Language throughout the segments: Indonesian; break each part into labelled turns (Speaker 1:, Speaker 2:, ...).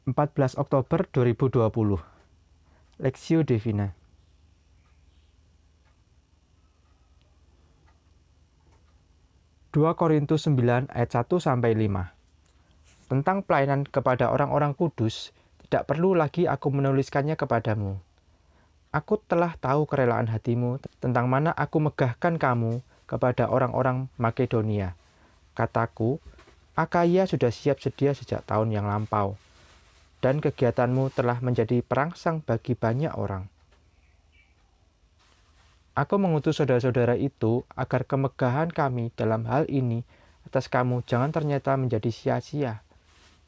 Speaker 1: 14 Oktober 2020. Lectio Divina. Korintus 9 ayat 1-5. Tentang pelayanan kepada orang-orang kudus, tidak perlu lagi aku menuliskannya kepadamu. Aku telah tahu kerelaan hatimu tentang mana aku megahkan kamu kepada orang-orang Makedonia. Kataku, Akaya sudah siap sedia sejak tahun yang lampau, dan kegiatanmu telah menjadi perangsang bagi banyak orang. Aku mengutus saudara-saudara itu agar kemegahan kami dalam hal ini atas kamu jangan ternyata menjadi sia-sia,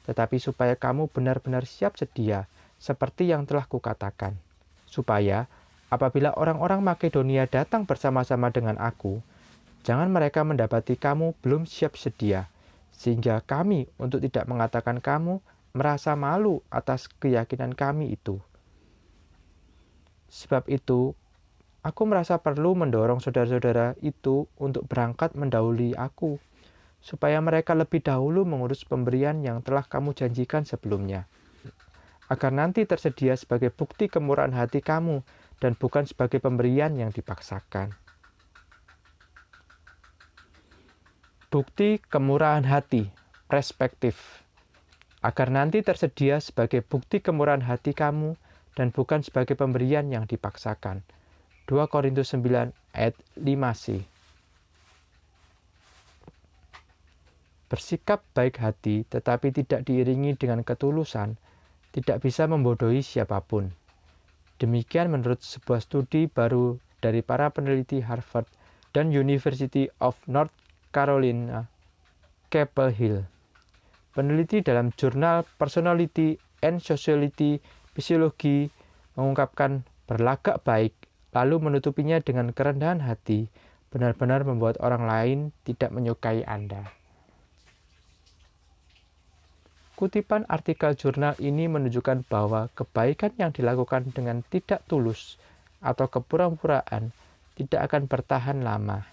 Speaker 1: tetapi supaya kamu benar-benar siap sedia, seperti yang telah kukatakan. Supaya, apabila orang-orang Makedonia datang bersama-sama dengan aku, jangan mereka mendapati kamu belum siap sedia, sehingga kami untuk tidak mengatakan kamu merasa malu atas keyakinan kami itu. Sebab itu, aku merasa perlu mendorong saudara-saudara itu untuk berangkat mendahului aku, supaya mereka lebih dahulu mengurus pemberian yang telah kamu janjikan sebelumnya, agar nanti tersedia sebagai bukti kemurahan hati kamu dan bukan sebagai pemberian yang dipaksakan. Bukti kemurahan hati, perspektif, agar nanti tersedia sebagai bukti kemurahan hati kamu dan bukan sebagai pemberian yang dipaksakan. 2 Korintus 9 ayat 5c. Bersikap baik hati tetapi tidak diiringi dengan ketulusan tidak bisa membodohi siapapun. Demikian menurut sebuah studi baru dari para peneliti Harvard dan University of North Carolina, Chapel Hill. Peneliti dalam jurnal Personality and Sociality Physiology mengungkapkan berlagak baik lalu menutupinya dengan kerendahan hati benar-benar membuat orang lain tidak menyukai Anda. Kutipan artikel jurnal ini menunjukkan bahwa kebaikan yang dilakukan dengan tidak tulus atau kepura-puraan tidak akan bertahan lama.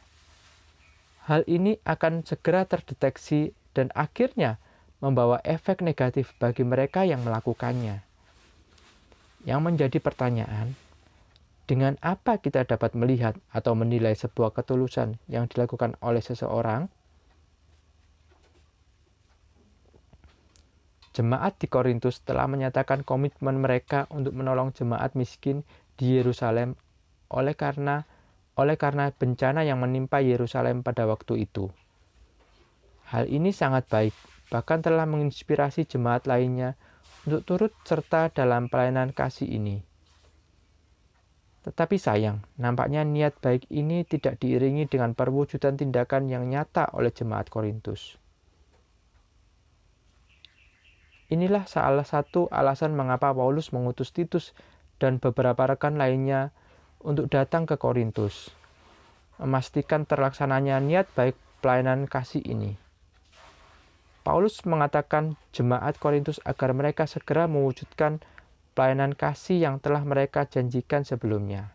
Speaker 1: Hal ini akan segera terdeteksi dan akhirnya membawa efek negatif bagi mereka yang melakukannya. Yang menjadi pertanyaan, dengan apa kita dapat melihat atau menilai sebuah ketulusan yang dilakukan oleh seseorang? Jemaat di Korintus telah menyatakan komitmen mereka untuk menolong jemaat miskin di Yerusalem oleh karena bencana yang menimpa Yerusalem pada waktu itu. Hal ini sangat baik, bahkan telah menginspirasi jemaat lainnya untuk turut serta dalam pelayanan kasih ini. Tetapi sayang, nampaknya niat baik ini tidak diiringi dengan perwujudan tindakan yang nyata oleh jemaat Korintus. Inilah salah satu alasan mengapa Paulus mengutus Titus dan beberapa rekan lainnya untuk datang ke Korintus, memastikan terlaksananya niat baik pelayanan kasih ini. Paulus mengatakan jemaat Korintus agar mereka segera mewujudkan pelayanan kasih yang telah mereka janjikan sebelumnya.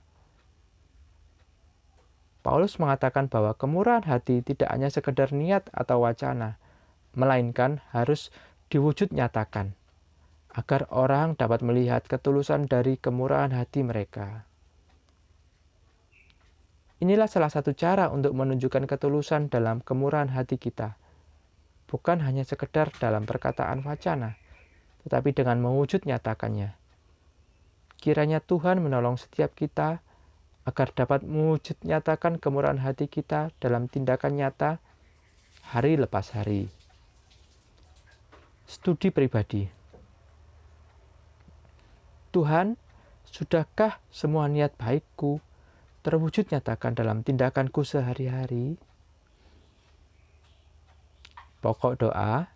Speaker 1: Paulus mengatakan bahwa kemurahan hati tidak hanya sekedar niat atau wacana, melainkan harus diwujud nyatakan, agar orang dapat melihat ketulusan dari kemurahan hati mereka. Inilah salah satu cara untuk menunjukkan ketulusan dalam kemurahan hati kita. Bukan hanya sekedar dalam perkataan wacana, tetapi dengan mewujud nyatakannya. Kiranya Tuhan menolong setiap kita agar dapat mewujud nyatakan kemurahan hati kita dalam tindakan nyata hari lepas hari. Studi pribadi. Tuhan, sudahkah semua niat baikku terwujud nyatakan dalam tindakanku sehari-hari? Pokok doa,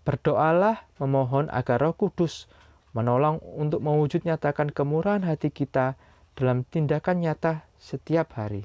Speaker 1: berdoalah memohon agar Roh Kudus menolong untuk mewujud nyatakan kemurahan hati kita dalam tindakan nyata setiap hari.